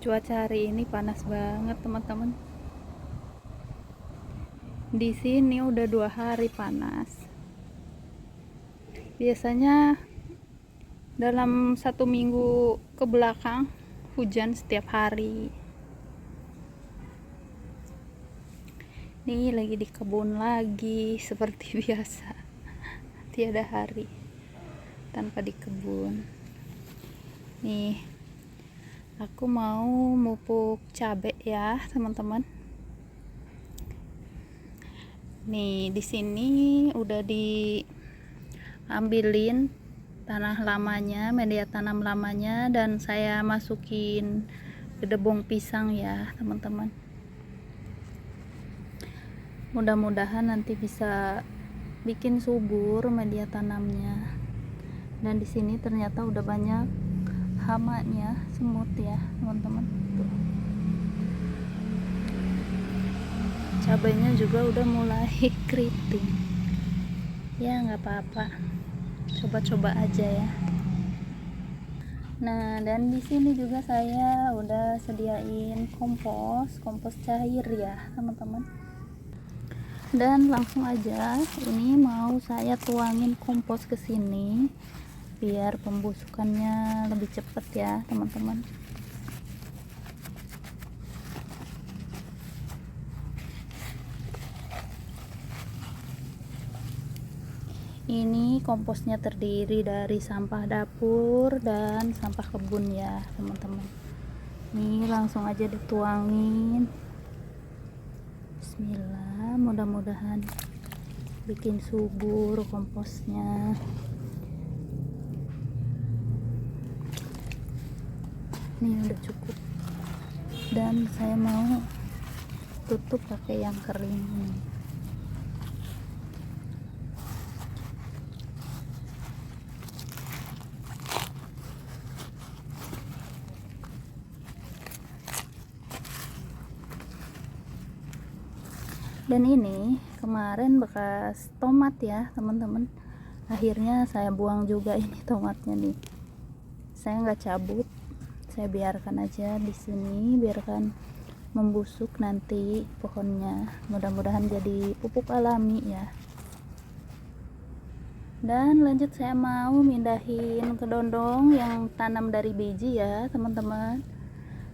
Cuaca hari ini panas banget teman-teman. Di sini udah 2 hari panas. Biasanya dalam 1 minggu ke belakang hujan setiap hari. Nih lagi di kebun lagi seperti biasa. Tiada hari tanpa di kebun. Nih, aku mau mupuk cabe ya teman-teman. Nih di sini udah diambilin tanah lamanya, media tanam lamanya, dan saya masukin gedebong pisang ya teman-teman. Mudah-mudahan nanti bisa bikin subur media tanamnya. Dan di sini ternyata udah banyak hamanya, semut ya teman-teman. Cabainya juga udah mulai keriting. Ya nggak apa-apa, coba-coba aja ya. Nah, dan di sini juga saya udah sediain kompos cair ya teman-teman. Dan langsung aja ini mau saya tuangin kompos ke sini biar pembusukannya lebih cepat ya teman-teman. Ini komposnya terdiri dari sampah dapur dan sampah kebun ya teman-teman. Ini langsung aja dituangin. Bismillah, mudah-mudahan bikin subur komposnya. Ini udah cukup, dan saya mau tutup pakai yang kering ini. Dan ini kemarin bekas tomat ya teman-teman, akhirnya saya buang juga ini tomatnya nih. Saya nggak cabut, saya biarkan aja di sini, biarkan membusuk nanti pohonnya. Mudah-mudahan jadi pupuk alami ya. Dan lanjut saya mau mindahin kedondong yang tanam dari biji ya teman-teman.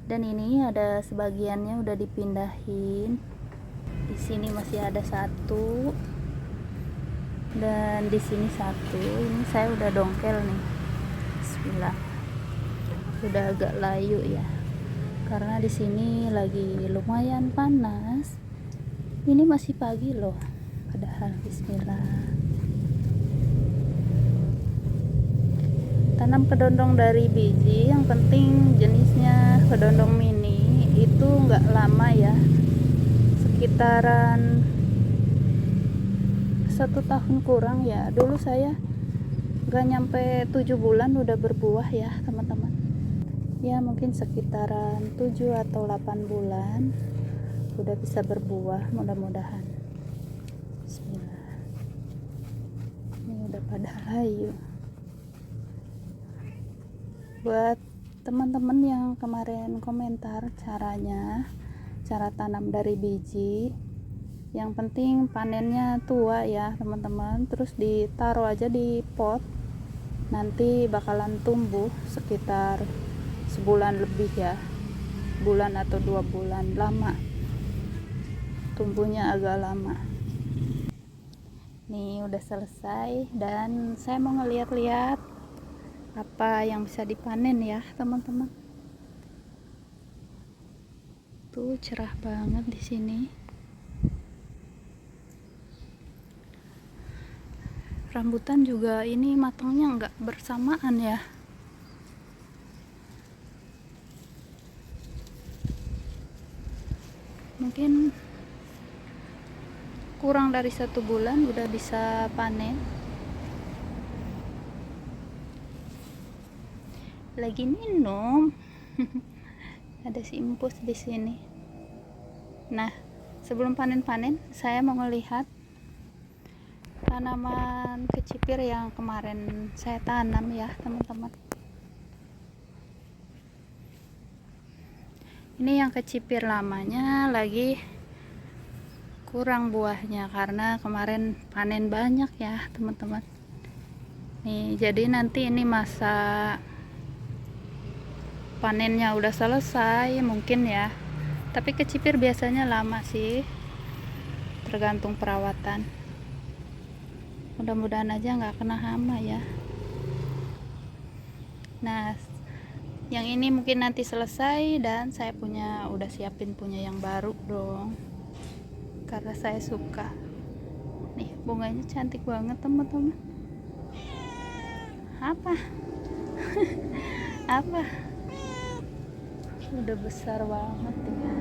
Dan ini ada sebagiannya udah dipindahin. Di sini masih ada satu, dan di sini satu. Ini saya udah dongkel nih. Bismillah. Udah agak layu ya, karena di sini lagi lumayan panas. Ini masih pagi loh, padahal. Bismillah. Tanam kedondong dari biji, yang penting jenisnya kedondong mini, itu nggak lama ya, sekitaran 1 tahun kurang ya. Dulu saya gak nyampe 7 bulan udah berbuah ya teman-teman. Ya mungkin sekitaran 7 atau 8 bulan udah bisa berbuah, mudah-mudahan. Bismillah. Ini udah pada layu. Buat teman-teman yang kemarin komentar cara tanam dari biji, yang penting panennya tua ya teman-teman, terus ditaruh aja di pot, nanti bakalan tumbuh sekitar sebulan lebih ya, bulan atau 2 bulan, lama tumbuhnya, agak lama. Nih udah selesai, dan saya mau ngeliat-liat apa yang bisa dipanen ya teman-teman. Tuh cerah banget di sini. Rambutan juga ini matangnya nggak bersamaan ya. Mungkin kurang dari 1 bulan udah bisa panen. Lagi minum. Ada si empus di sini. Nah, sebelum panen-panen saya mau melihat tanaman kecipir yang kemarin saya tanam ya teman-teman. Ini yang kecipir lamanya lagi kurang buahnya karena kemarin panen banyak ya teman-teman. Nih, jadi nanti ini masa panennya udah selesai mungkin ya. Tapi kecipir biasanya lama sih, tergantung perawatan. Mudah-mudahan aja nggak kena hama ya. Nah, yang ini mungkin nanti selesai dan saya udah siapin punya yang baru dong, karena saya suka. Nih, bunganya cantik banget teman-teman. Apa? Apa? Udah besar banget ya.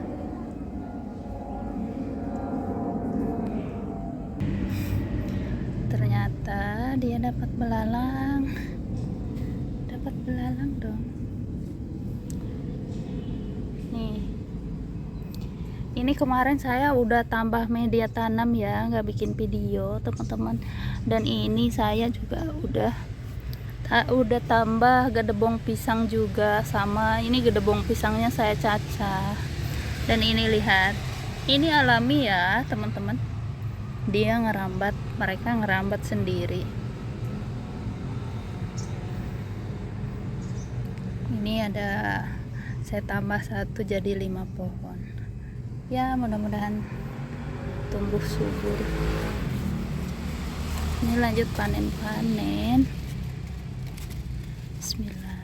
Ternyata dia dapat belalang. Dapat belalang dong. Nih. Ini kemarin saya udah tambah media tanam ya, nggak bikin video teman-teman. Dan ini saya juga udah tambah gedebong pisang juga, sama ini gedebong pisangnya saya cacah. Dan ini lihat, ini alami ya teman-teman, dia mereka ngerambat sendiri. Ini ada, saya tambah 1 jadi 5 pohon ya, mudah-mudahan tumbuh subur. Ini lanjut panen-panen. Bismillah.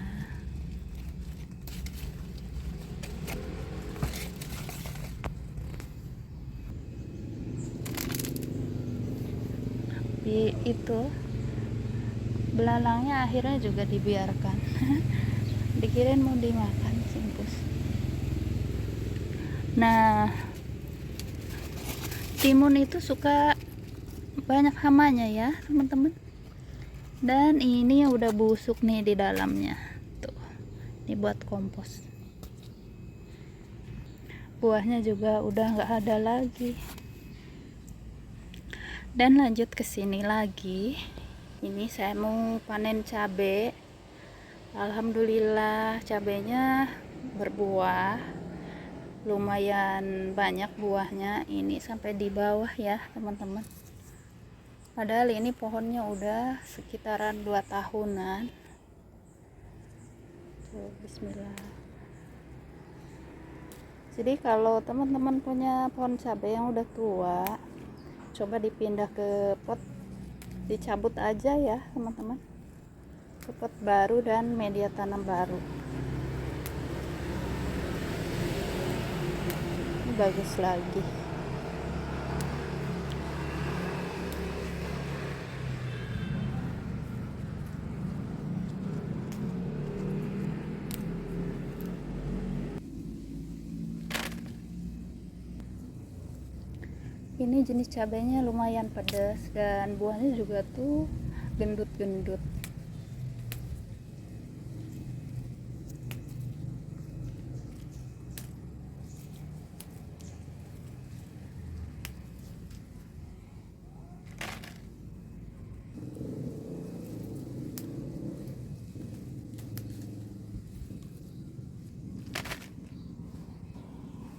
Itu belalangnya akhirnya juga dibiarkan. Dikirain mau dimakan simpus. Nah, timun itu suka banyak hamanya ya teman-teman. Dan ini udah busuk nih di dalamnya tuh, ini buat kompos. Buahnya juga udah nggak ada lagi. Dan lanjut ke sini lagi, ini saya mau panen cabai. Alhamdulillah cabainya berbuah, lumayan banyak buahnya. Ini sampai di bawah ya teman-teman. Padahal ini pohonnya udah sekitaran 2 tahunan. Tuh, bismillah. Jadi kalau teman-teman punya pohon cabai yang udah tua, coba dipindah ke pot, dicabut aja ya teman-teman, ke pot baru dan media tanam baru. Ini bagus lagi. Ini jenis cabainya lumayan pedas dan buahnya juga tuh gendut-gendut.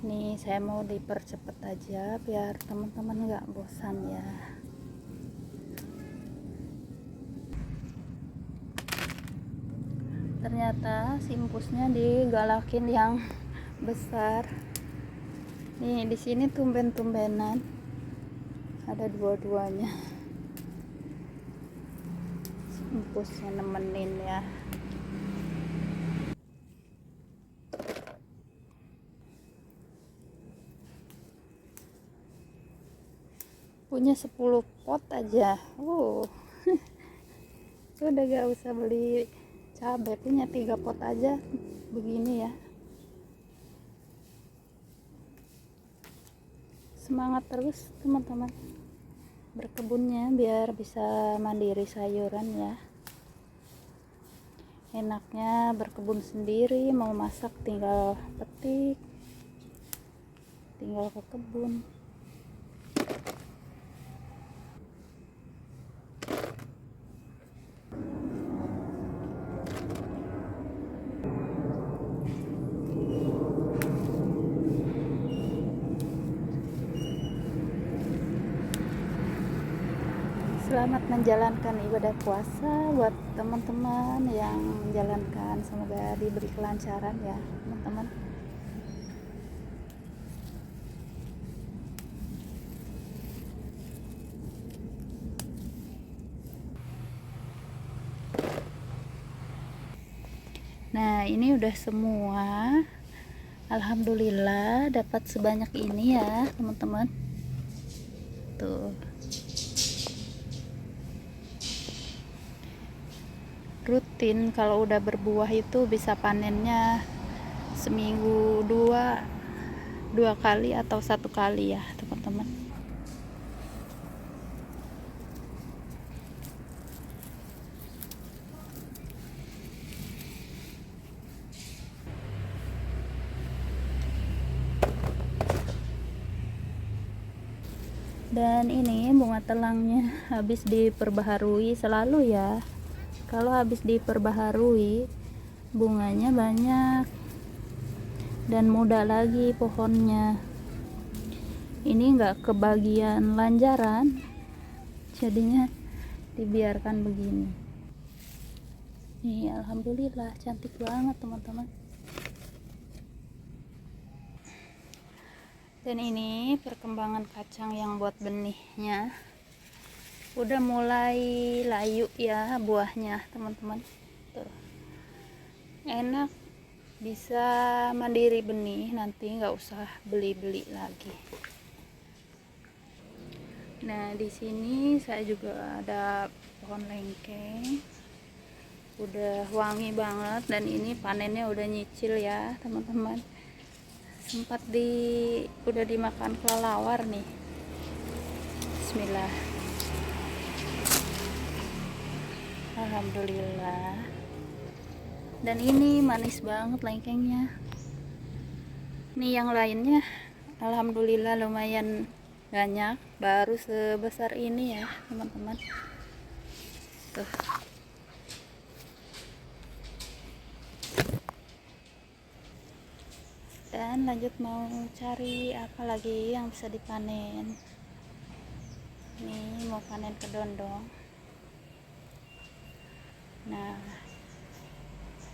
Nih saya mau dipercepat aja biar teman-teman nggak bosan ya. Ternyata simpusnya digalakin yang besar. Nih di sini tumben-tumbenan ada dua-duanya. Simpusnya nemenin ya. Punya 10 pot aja. Udah gak usah beli cabai, punya 3 pot aja begini ya. Semangat terus teman-teman berkebunnya biar bisa mandiri sayuran ya. Enaknya berkebun sendiri, mau masak tinggal petik, tinggal ke kebun. Selamat menjalankan ibadah puasa buat teman-teman yang menjalankan, semoga diberi kelancaran ya teman-teman. Nah, ini udah semua. Alhamdulillah dapat sebanyak ini ya teman-teman. Tuh. Rutin kalau udah berbuah itu bisa panennya seminggu dua kali atau satu kali ya teman-teman. Dan ini bunga telangnya habis diperbaharui selalu ya. Kalau habis diperbaharui bunganya banyak dan muda lagi pohonnya. Ini enggak kebagian lanjaran, jadinya dibiarkan begini. Nih, alhamdulillah cantik banget teman-teman. Dan ini perkembangan kacang yang buat benihnya udah mulai layu ya buahnya teman-teman. Tuh, enak, bisa mandiri benih, nanti nggak usah beli-beli lagi. Nah, di sini saya juga ada pohon lengkeng, udah wangi banget, dan ini panennya udah nyicil ya teman-teman. Sempat udah dimakan kelelawar nih. Bismillah. Alhamdulillah. Dan ini manis banget lengkengnya. Nih yang lainnya alhamdulillah lumayan banyak, baru sebesar ini ya teman-teman. Tuh. Dan lanjut mau cari apa lagi yang bisa dipanen. Nih mau panen kedondong. Nah,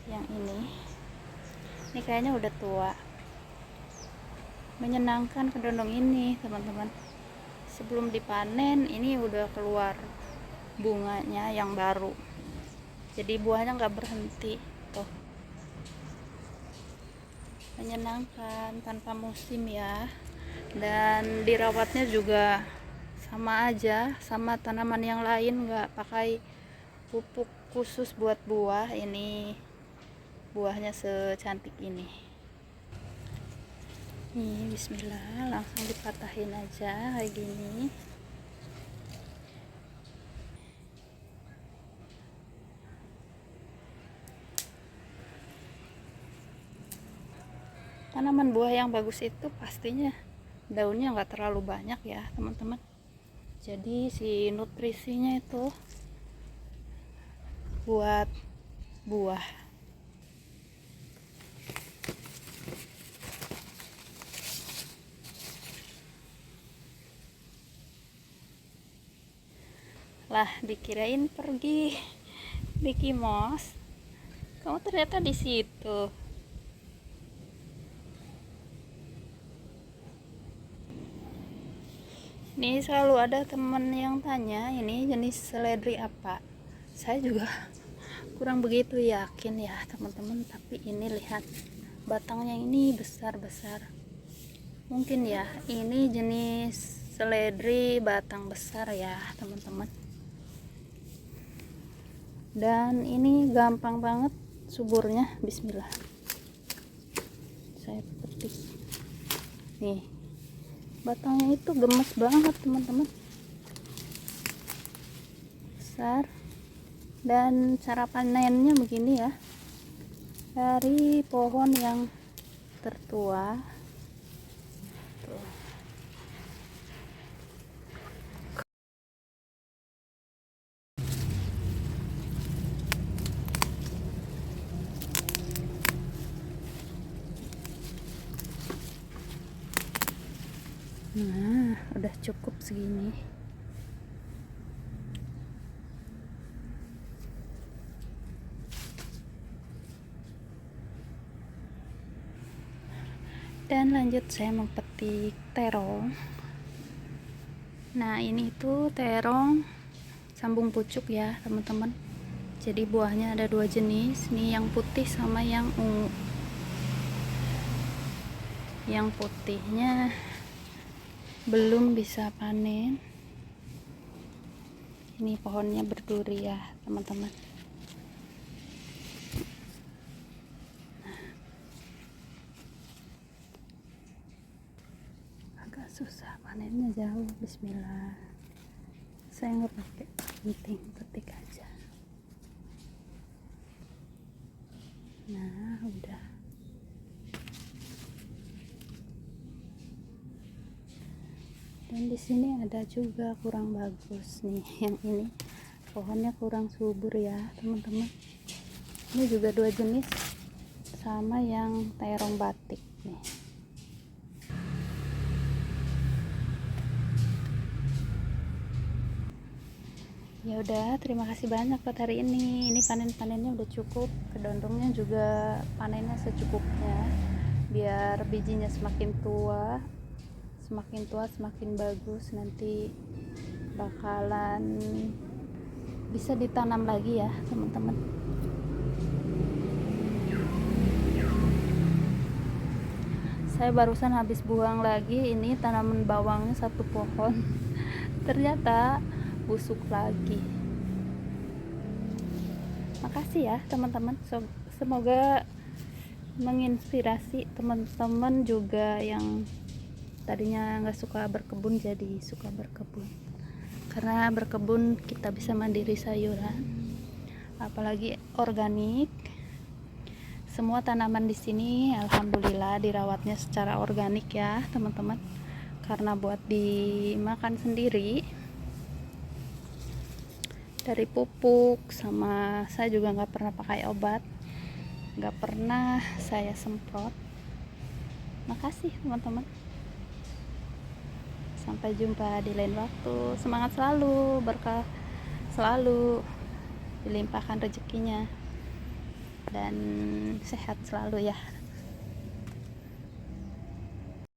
yang ini kayaknya udah tua. Menyenangkan kedondong ini teman-teman. Sebelum dipanen ini udah keluar bunganya yang baru, jadi buahnya nggak berhenti. Tuh, menyenangkan tanpa musim ya. Dan dirawatnya juga sama aja sama tanaman yang lain, nggak pakai pupuk khusus buat buah. Ini buahnya secantik ini. Nih, bismillah, langsung dipatahin aja kayak gini. Tanaman buah yang bagus itu pastinya daunnya nggak terlalu banyak ya teman-teman, jadi si nutrisinya itu buat buah. Lah, dikirain pergi Mickey Mouse, kamu ternyata di situ. Nih selalu ada temen yang tanya ini jenis seledri apa. Saya juga kurang begitu yakin ya teman-teman, tapi ini lihat batangnya ini besar-besar. Mungkin ya ini jenis seledri batang besar ya teman-teman. Dan ini gampang banget suburnya. Bismillah, saya petik. Nih, batangnya itu gemes banget teman-teman, besar. Dan cara panennya begini ya, dari pohon yang tertua. Tuh. Nah, udah cukup segini. Dan lanjut saya mempetik terong. Nah ini tuh terong sambung pucuk ya teman-teman. Jadi buahnya ada dua jenis, nih yang putih sama yang ungu. Yang putihnya belum bisa panen. Ini pohonnya berduri ya teman-teman. Agak susah panennya, jauh. Bismillah, saya nggak pakai penting, petik aja. Nah udah. Dan di sini ada juga kurang bagus nih, yang ini pohonnya kurang subur ya teman-teman. Ini juga dua jenis sama yang terong batik nih. Ya udah, terima kasih banyak buat hari ini. Ini panen-panennya udah cukup, kedondongnya juga panennya secukupnya, biar bijinya semakin tua semakin bagus, nanti bakalan bisa ditanam lagi ya teman-teman. Saya barusan habis buang lagi ini tanaman bawangnya satu pohon ternyata busuk lagi. Makasih ya teman-teman, semoga menginspirasi teman-teman juga yang tadinya nggak suka berkebun jadi suka berkebun. Karena berkebun kita bisa mandiri sayuran, apalagi organik. Semua tanaman di sini alhamdulillah dirawatnya secara organik ya teman-teman, karena buat dimakan sendiri. Dari pupuk, sama saya juga nggak pernah pakai obat, nggak pernah saya semprot. Makasih teman-teman, sampai jumpa di lain waktu. Semangat selalu, berkah selalu, dilimpahkan rezekinya, dan sehat selalu ya.